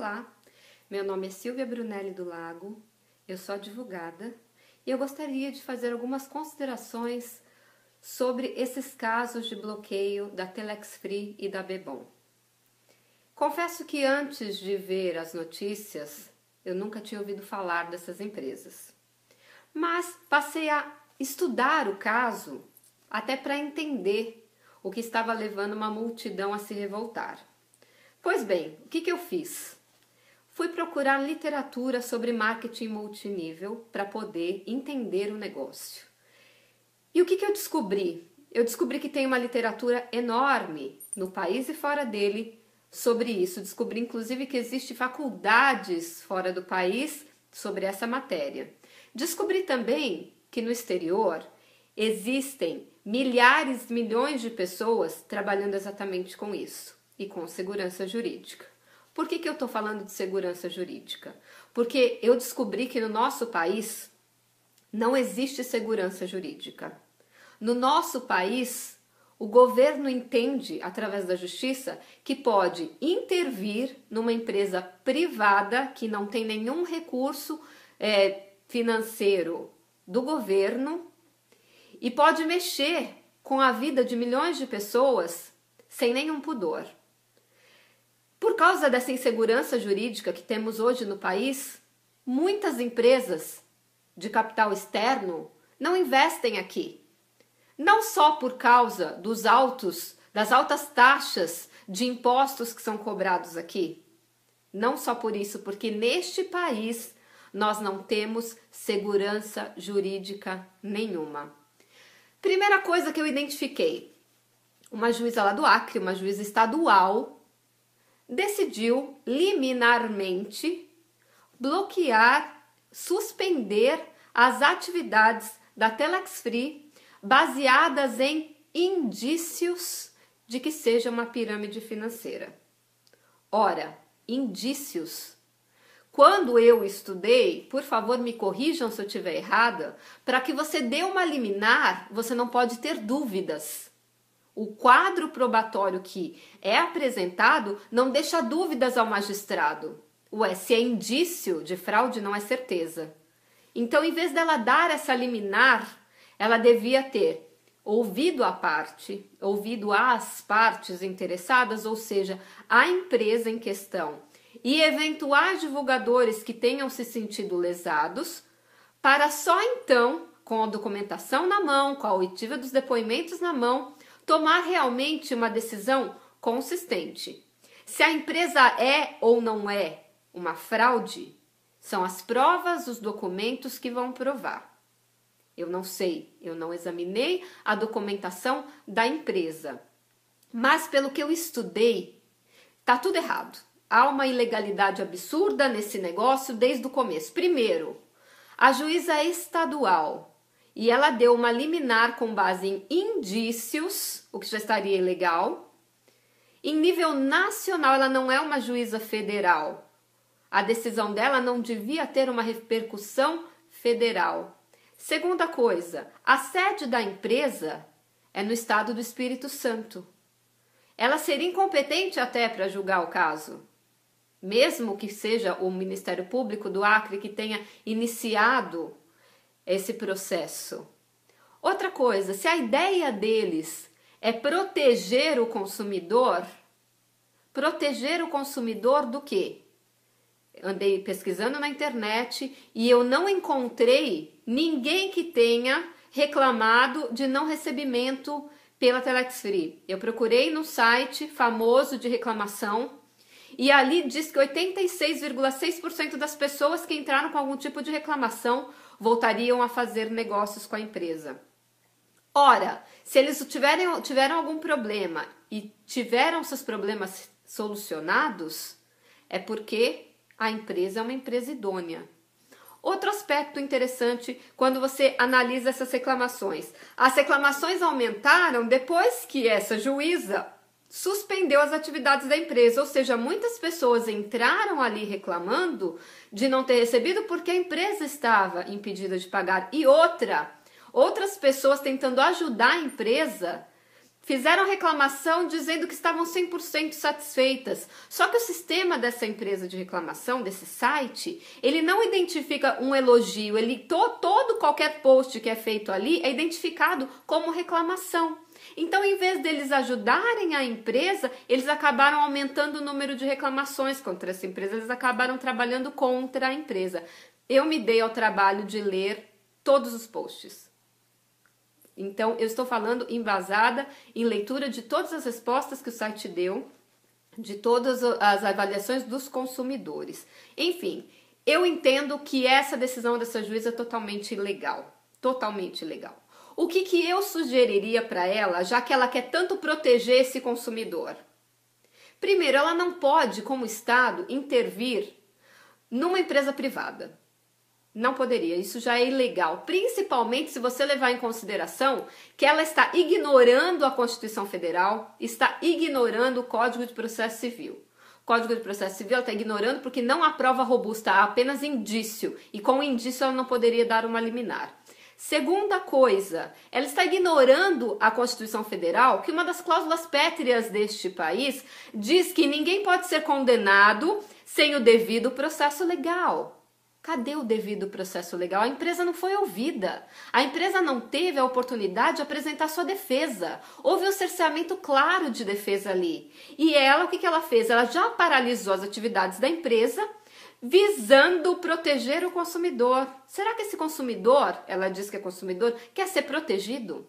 Olá, meu nome é Silvia Brunelli do Lago, eu sou advogada e eu gostaria de fazer algumas considerações sobre esses casos de bloqueio da Telex Free e da Bebom. Confesso que antes de ver as notícias, eu nunca tinha ouvido falar dessas empresas, mas passei a estudar o caso até para entender o que estava levando uma multidão a se revoltar. Pois bem, o que eu fiz? Fui procurar literatura sobre marketing multinível para poder entender o negócio. E o que eu descobri? Eu descobri que tem uma literatura enorme no país e fora dele sobre isso. Descobri inclusive que existem faculdades fora do país sobre essa matéria. Descobri também que no exterior existem milhares, milhões de pessoas trabalhando exatamente com isso e com segurança jurídica. Por que eu estou falando de segurança jurídica? Porque eu descobri que no nosso país não existe segurança jurídica. No nosso país, o governo entende, através da justiça, que pode intervir numa empresa privada que não tem nenhum recurso financeiro do governo e pode mexer com a vida de milhões de pessoas sem nenhum pudor. Por causa dessa insegurança jurídica que temos hoje no país, muitas empresas de capital externo não investem aqui. Não só por causa das altas taxas de impostos que são cobrados aqui. Não só por isso, porque neste país nós não temos segurança jurídica nenhuma. Primeira coisa que eu identifiquei, uma juíza lá do Acre, uma juíza estadual, decidiu liminarmente bloquear, suspender as atividades da Telex Free baseadas em indícios de que seja uma pirâmide financeira. Ora, indícios. Quando eu estudei, por favor me corrijam se eu estiver errada, para que você dê uma liminar, você não pode ter dúvidas. O quadro probatório que é apresentado não deixa dúvidas ao magistrado. Se é indício de fraude, não é certeza. Então, em vez dela dar essa liminar, ela devia ter ouvido as partes interessadas, ou seja, a empresa em questão, e eventuais divulgadores que tenham se sentido lesados, para só então, com a documentação na mão, com a oitiva dos depoimentos na mão, tomar realmente uma decisão consistente. Se a empresa é ou não é uma fraude, são as provas, os documentos que vão provar. Eu não sei, eu não examinei a documentação da empresa. Mas pelo que eu estudei, tá tudo errado. Há uma ilegalidade absurda nesse negócio desde o começo. Primeiro, a juíza estadual, e ela deu uma liminar com base em indícios, o que já estaria ilegal. Em nível nacional, ela não é uma juíza federal. A decisão dela não devia ter uma repercussão federal. Segunda coisa, a sede da empresa é no estado do Espírito Santo. Ela seria incompetente até para julgar o caso, mesmo que seja o Ministério Público do Acre que tenha iniciado esse processo. Outra coisa, se a ideia deles é proteger o consumidor do quê? Andei pesquisando na internet e eu não encontrei ninguém que tenha reclamado de não recebimento pela Telex Free. Eu procurei no site famoso de reclamação e ali diz que 86,6% das pessoas que entraram com algum tipo de reclamação voltariam a fazer negócios com a empresa. Ora, se eles tiveram algum problema e tiveram seus problemas solucionados, é porque a empresa é uma empresa idônea. Outro aspecto interessante quando você analisa essas reclamações. As reclamações aumentaram depois que essa juíza suspendeu as atividades da empresa, ou seja, muitas pessoas entraram ali reclamando de não ter recebido porque a empresa estava impedida de pagar. E outras pessoas tentando ajudar a empresa fizeram reclamação dizendo que estavam 100% satisfeitas. Só que o sistema dessa empresa de reclamação, desse site, ele não identifica um elogio. Qualquer post que é feito ali é identificado como reclamação. Então, em vez deles ajudarem a empresa, eles acabaram aumentando o número de reclamações contra essa empresa. Eles acabaram trabalhando contra a empresa. Eu me dei ao trabalho de ler todos os posts. Então, eu estou falando embasada em leitura de todas as respostas que o site deu, de todas as avaliações dos consumidores. Enfim, eu entendo que essa decisão dessa juíza é totalmente ilegal. Totalmente ilegal. O que eu sugeriria para ela, já que ela quer tanto proteger esse consumidor? Primeiro, ela não pode, como Estado, intervir numa empresa privada. Não poderia, isso já é ilegal, principalmente se você levar em consideração que ela está ignorando a Constituição Federal, está ignorando o Código de Processo Civil. O Código de Processo Civil ela está ignorando porque não há prova robusta, há apenas indício, e com o indício ela não poderia dar uma liminar. Segunda coisa, ela está ignorando a Constituição Federal, que uma das cláusulas pétreas deste país diz que ninguém pode ser condenado sem o devido processo legal. Cadê o devido processo legal? A empresa não foi ouvida. A empresa não teve a oportunidade de apresentar sua defesa. Houve um cerceamento claro de defesa ali. E ela, o que ela fez? Ela já paralisou as atividades da empresa, visando proteger o consumidor. Será que esse consumidor, ela diz que é consumidor, quer ser protegido?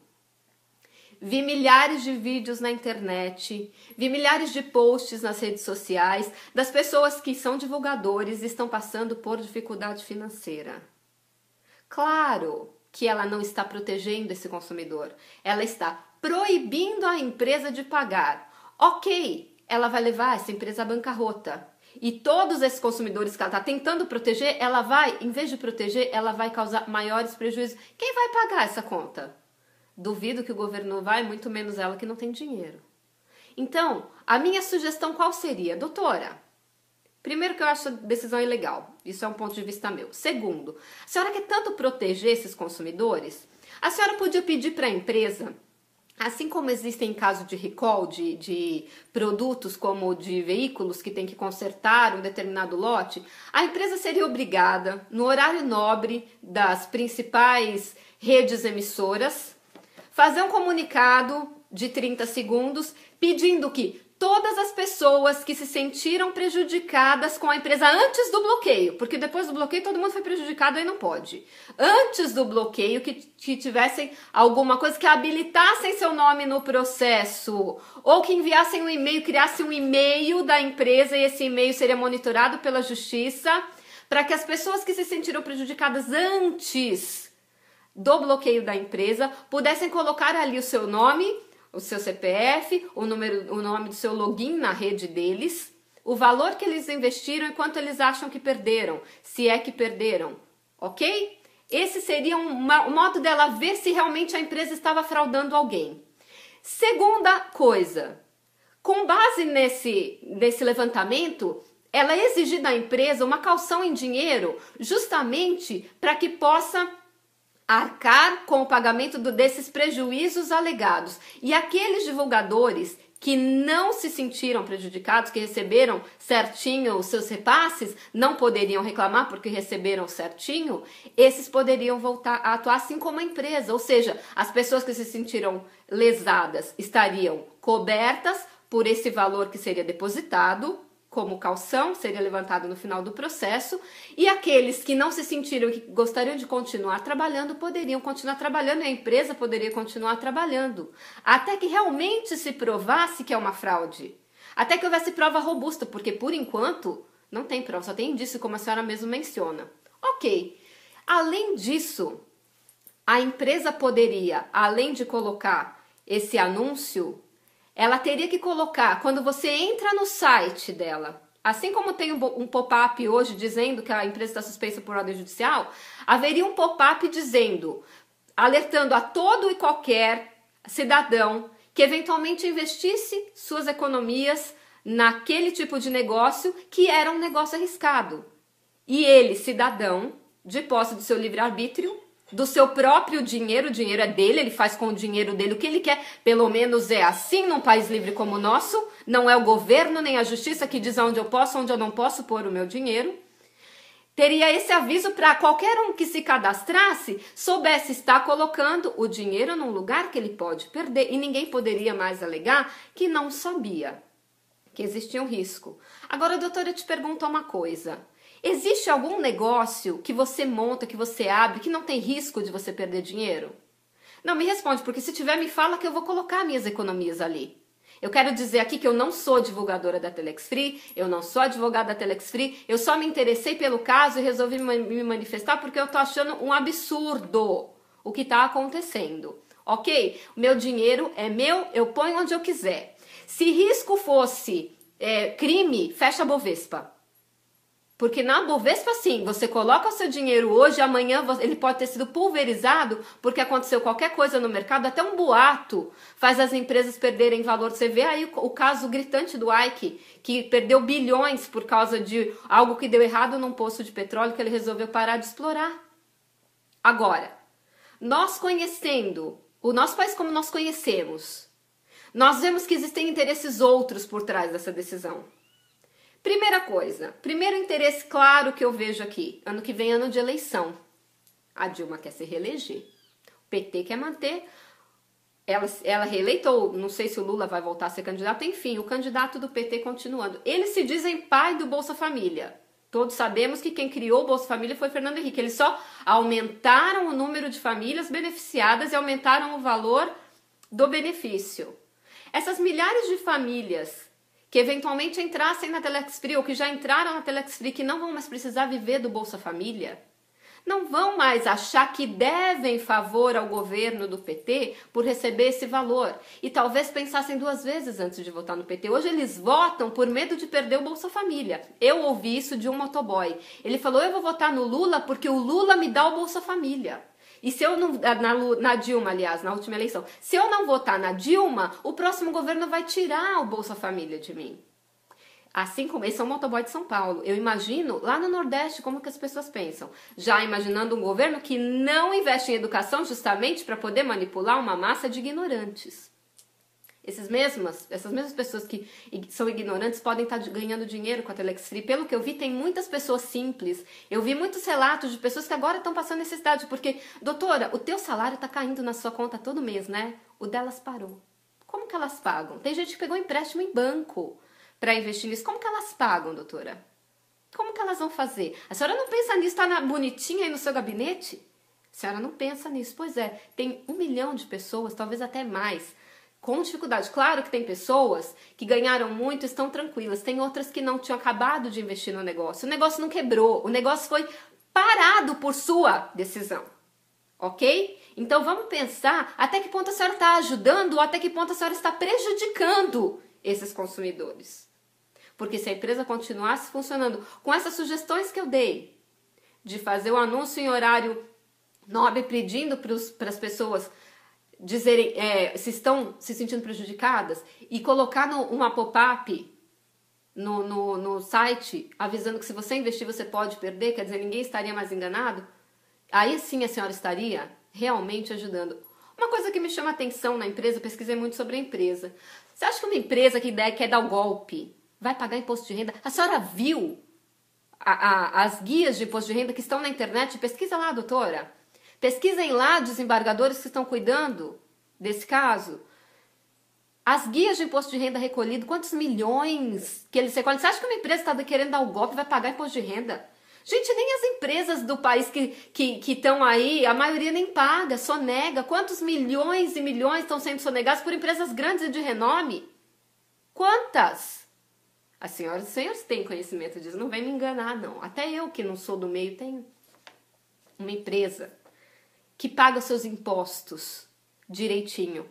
Vi milhares de vídeos na internet, vi milhares de posts nas redes sociais das pessoas que são divulgadores e estão passando por dificuldade financeira. Claro que ela não está protegendo esse consumidor, ela está proibindo a empresa de pagar. Ok, ela vai levar essa empresa à bancarrota. E todos esses consumidores que ela está tentando proteger, ela vai, em vez de proteger, ela vai causar maiores prejuízos. Quem vai pagar essa conta? Duvido que o governo vai, muito menos ela que não tem dinheiro. Então, a minha sugestão qual seria? Doutora, primeiro que eu acho a decisão ilegal. Isso é um ponto de vista meu. Segundo, a senhora quer tanto proteger esses consumidores? A senhora podia pedir para a empresa, assim como existem em caso de recall de produtos como de veículos que tem que consertar um determinado lote, a empresa seria obrigada, no horário nobre das principais redes emissoras, fazer um comunicado de 30 segundos pedindo que todas as pessoas que se sentiram prejudicadas com a empresa antes do bloqueio, porque depois do bloqueio todo mundo foi prejudicado, aí não pode. Antes do bloqueio, que tivessem alguma coisa que habilitassem seu nome no processo, ou que enviassem um e-mail, criassem um e-mail da empresa e esse e-mail seria monitorado pela justiça, para que as pessoas que se sentiram prejudicadas antes do bloqueio da empresa pudessem colocar ali o seu nome, o seu CPF, o nome do seu login na rede deles, o valor que eles investiram e quanto eles acham que perderam, se é que perderam, ok? Esse seria um modo dela ver se realmente a empresa estava fraudando alguém. Segunda coisa, com base nesse levantamento, ela exigir da empresa uma caução em dinheiro justamente para que possa arcar com o pagamento desses prejuízos alegados. E aqueles divulgadores que não se sentiram prejudicados, que receberam certinho os seus repasses, não poderiam reclamar porque receberam certinho, esses poderiam voltar a atuar assim como a empresa. Ou seja, as pessoas que se sentiram lesadas estariam cobertas por esse valor que seria depositado como caução, seria levantado no final do processo, e aqueles que não se sentiram que gostariam de continuar trabalhando, poderiam continuar trabalhando e a empresa poderia continuar trabalhando, até que realmente se provasse que é uma fraude, até que houvesse prova robusta, porque por enquanto não tem prova, só tem indício, como a senhora mesmo menciona. Ok, além disso, a empresa poderia, além de colocar esse anúncio, ela teria que colocar, quando você entra no site dela, assim como tem um pop-up hoje dizendo que a empresa está suspensa por ordem judicial, haveria um pop-up dizendo, alertando a todo e qualquer cidadão que eventualmente investisse suas economias naquele tipo de negócio que era um negócio arriscado. E ele, cidadão, de posse do seu livre-arbítrio, do seu próprio dinheiro, o dinheiro é dele, ele faz com o dinheiro dele o que ele quer, pelo menos é assim num país livre como o nosso, não é o governo nem a justiça que diz onde eu posso, onde eu não posso pôr o meu dinheiro. Teria esse aviso para qualquer um que se cadastrasse, soubesse estar colocando o dinheiro num lugar que ele pode perder e ninguém poderia mais alegar que não sabia, que existia um risco. Agora, doutora, eu te pergunto uma coisa. Existe algum negócio que você monta, que você abre, que não tem risco de você perder dinheiro? Não, me responde, porque se tiver, me fala que eu vou colocar minhas economias ali. Eu quero dizer aqui que eu não sou divulgadora da Telex Free, eu não sou advogada da Telex Free, eu só me interessei pelo caso e resolvi me manifestar porque eu tô achando um absurdo o que tá acontecendo, ok? O meu dinheiro é meu, eu ponho onde eu quiser. Se risco fosse crime, fecha a Bovespa. Porque na Bovespa, sim, você coloca o seu dinheiro hoje, amanhã ele pode ter sido pulverizado porque aconteceu qualquer coisa no mercado, até um boato faz as empresas perderem valor. Você vê aí o caso gritante do Ike, que perdeu bilhões por causa de algo que deu errado num poço de petróleo que ele resolveu parar de explorar. Agora, nós conhecendo o nosso país como nós conhecemos, nós vemos que existem interesses outros por trás dessa decisão. Primeira coisa, primeiro interesse claro que eu vejo aqui, ano que vem ano de eleição. A Dilma quer se reeleger, o PT quer manter, ela reeleitou, não sei se o Lula vai voltar a ser candidato, enfim, o candidato do PT continuando. Eles se dizem pai do Bolsa Família. Todos sabemos que quem criou o Bolsa Família foi Fernando Henrique. Eles só aumentaram o número de famílias beneficiadas e aumentaram o valor do benefício. Essas milhares de famílias que eventualmente entrassem na Telex Free ou que já entraram na Telex Free, que não vão mais precisar viver do Bolsa Família, não vão mais achar que devem favor ao governo do PT por receber esse valor. E talvez pensassem duas vezes antes de votar no PT. Hoje eles votam por medo de perder o Bolsa Família. Eu ouvi isso de um motoboy. Ele falou, eu vou votar no Lula porque o Lula me dá o Bolsa Família. E se eu não, na Dilma, aliás, na última eleição, se eu não votar na Dilma, o próximo governo vai tirar o Bolsa Família de mim. Assim como esse é um motoboy de São Paulo. Eu imagino lá no Nordeste como que as pessoas pensam. Já imaginando um governo que não investe em educação justamente para poder manipular uma massa de ignorantes. Essas mesmas pessoas que são ignorantes podem estar ganhando dinheiro com a Telex Free. Pelo que eu vi, tem muitas pessoas simples. Eu vi muitos relatos de pessoas que agora estão passando necessidade. Porque, doutora, o teu salário está caindo na sua conta todo mês, né? O delas parou. Como que elas pagam? Tem gente que pegou empréstimo em banco para investir nisso. Como que elas pagam, doutora? Como que elas vão fazer? A senhora não pensa nisso? Está bonitinha aí no seu gabinete? A senhora não pensa nisso. Pois é, tem 1 milhão de pessoas, talvez até mais, com dificuldade. Claro que tem pessoas que ganharam muito e estão tranquilas. Tem outras que não tinham acabado de investir no negócio. O negócio não quebrou. O negócio foi parado por sua decisão. Ok? Então vamos pensar até que ponto a senhora está ajudando ou até que ponto a senhora está prejudicando esses consumidores. Porque se a empresa continuasse funcionando com essas sugestões que eu dei, de fazer o anúncio em horário nobre pedindo para as pessoas dizerem se estão se sentindo prejudicadas e colocar uma pop-up no site avisando que se você investir você pode perder, quer dizer, ninguém estaria mais enganado, aí sim a senhora estaria realmente ajudando. Uma coisa que me chama a atenção na empresa, eu pesquisei muito sobre a empresa. Você acha que uma empresa que quer dar o golpe vai pagar imposto de renda? A senhora viu as guias de imposto de renda que estão na internet? Pesquisa lá, doutora. Pesquisem lá desembargadores que estão cuidando desse caso. As guias de imposto de renda recolhido, quantos milhões que eles recolhem? Você acha que uma empresa está querendo dar o golpe e vai pagar imposto de renda? Gente, nem as empresas do país que estão aí, a maioria nem paga, sonega. Quantos milhões e milhões estão sendo sonegados por empresas grandes e de renome? Quantas? As senhoras e senhores têm conhecimento disso, não vem me enganar, não. Até eu, que não sou do meio, tenho uma empresa que paga seus impostos direitinho.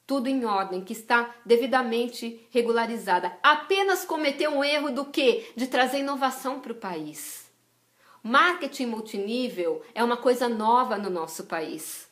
Tudo em ordem, que está devidamente regularizada. Apenas cometeu um erro do quê? De trazer inovação para o país. Marketing multinível é uma coisa nova no nosso país.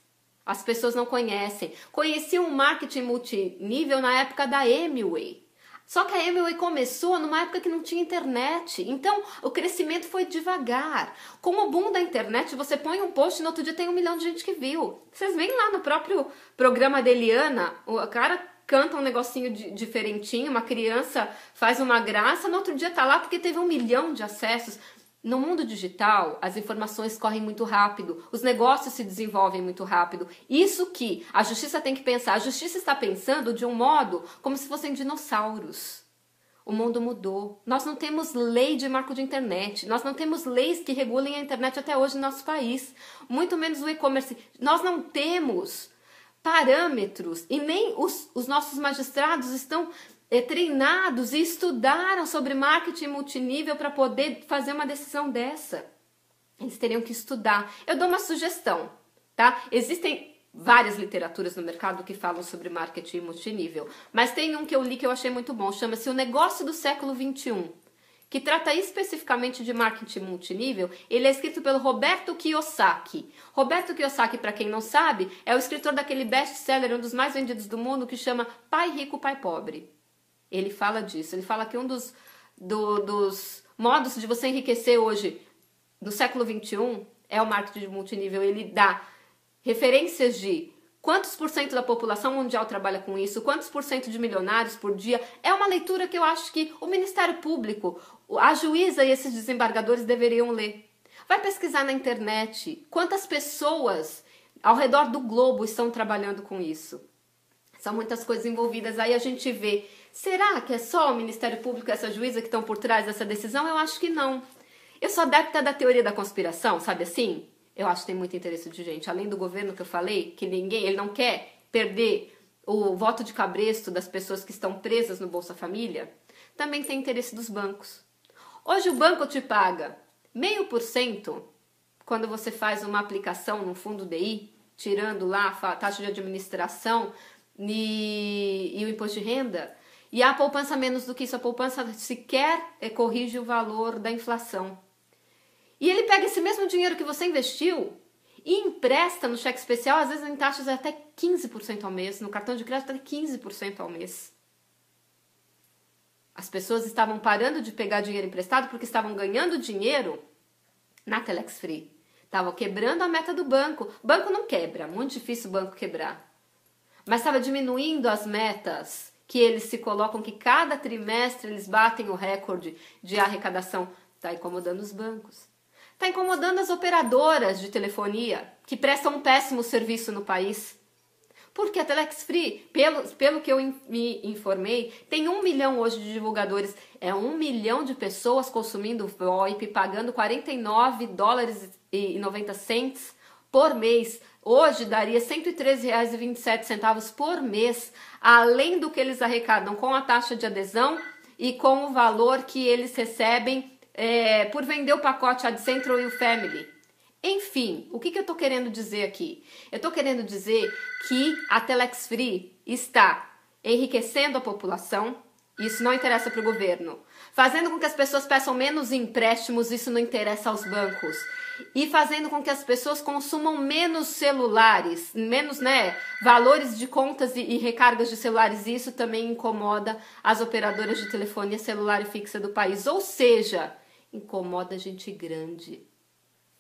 As pessoas não conhecem. Conheciam o marketing multinível na época da Amway. Só que a Amway começou numa época que não tinha internet, então o crescimento foi devagar. Com o boom da internet, você põe um post e no outro dia tem 1 milhão de gente que viu. Vocês veem lá no próprio programa da Eliana, o cara canta um negocinho diferentinho, uma criança faz uma graça, no outro dia tá lá porque teve 1 milhão de acessos. No mundo digital, as informações correm muito rápido, os negócios se desenvolvem muito rápido. Isso que a justiça tem que pensar. A justiça está pensando de um modo como se fossem dinossauros. O mundo mudou. Nós não temos lei de marco de internet. Nós não temos leis que regulem a internet até hoje no nosso país. Muito menos o e-commerce. Nós não temos parâmetros e nem os nossos magistrados estão treinados e estudaram sobre marketing multinível para poder fazer uma decisão dessa. Eles teriam que estudar. Eu dou uma sugestão, tá? Existem várias literaturas no mercado que falam sobre marketing multinível, mas tem um que eu li que eu achei muito bom, chama-se O Negócio do Século XXI, que trata especificamente de marketing multinível. Ele é escrito pelo Roberto Kiyosaki. Roberto Kiyosaki, para quem não sabe, é o escritor daquele best-seller, um dos mais vendidos do mundo, que chama Pai Rico, Pai Pobre. Ele fala disso, ele fala que um dos modos de você enriquecer hoje, no século XXI, é o marketing multinível. Ele dá referências de quantos por cento da população mundial trabalha com isso, quantos por cento de milionários por dia. É uma leitura que eu acho que o Ministério Público, a juíza e esses desembargadores deveriam ler. Vai pesquisar na internet quantas pessoas ao redor do globo estão trabalhando com isso. São muitas coisas envolvidas. Aí a gente vê, será que é só o Ministério Público e essa juíza que estão por trás dessa decisão? Eu acho que não. Eu sou adepta da teoria da conspiração, sabe assim? Eu acho que tem muito interesse de gente. Além do governo que eu falei, que ele não quer perder o voto de cabresto das pessoas que estão presas no Bolsa Família, também tem interesse dos bancos. Hoje o banco te paga 0,5% quando você faz uma aplicação no fundo DI, tirando lá a taxa de administração e o imposto de renda, e a poupança menos do que isso. A poupança sequer corrige o valor da inflação. E ele pega esse mesmo dinheiro que você investiu e empresta no cheque especial, às vezes em taxas até 15% ao mês, no cartão de crédito até 15% ao mês. As pessoas estavam parando de pegar dinheiro emprestado porque estavam ganhando dinheiro na Telex Free. Estavam quebrando a meta do banco. O banco não quebra, muito difícil o banco quebrar. Mas estava diminuindo as metas que eles se colocam, que cada trimestre eles batem o recorde de arrecadação. Está incomodando os bancos. Está incomodando as operadoras de telefonia, que prestam um péssimo serviço no país. Porque a Telex Free, pelo que eu me informei, tem 1 milhão hoje de divulgadores. É 1 milhão de pessoas consumindo VoIP, pagando $49,90 por mês. Hoje daria R$ 113,27 por mês, além do que eles arrecadam com a taxa de adesão e com o valor que eles recebem por vender o pacote AdCentral e o Family. Enfim, o que eu estou querendo dizer aqui? Eu estou querendo dizer que a Telex Free está enriquecendo a população, isso não interessa para o governo, fazendo com que as pessoas peçam menos empréstimos, isso não interessa aos bancos, e fazendo com que as pessoas consumam menos celulares, menos valores de contas e recargas de celulares, e isso também incomoda as operadoras de telefonia celular e fixa do país, ou seja, incomoda gente grande.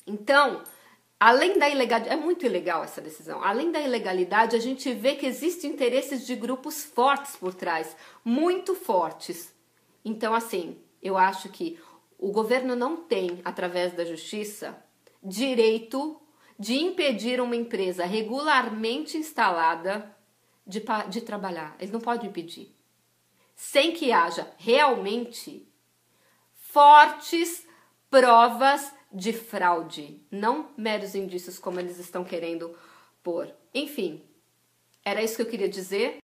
Então, além da ilegalidade, é muito ilegal essa decisão, além da ilegalidade, a gente vê que existem interesses de grupos fortes por trás, muito fortes. Então, assim, eu acho que o governo não tem, através da justiça, direito de impedir uma empresa regularmente instalada de trabalhar. Eles não podem impedir. Sem que haja realmente fortes provas de fraude, não meros indícios como eles estão querendo pôr. Enfim, era isso que eu queria dizer.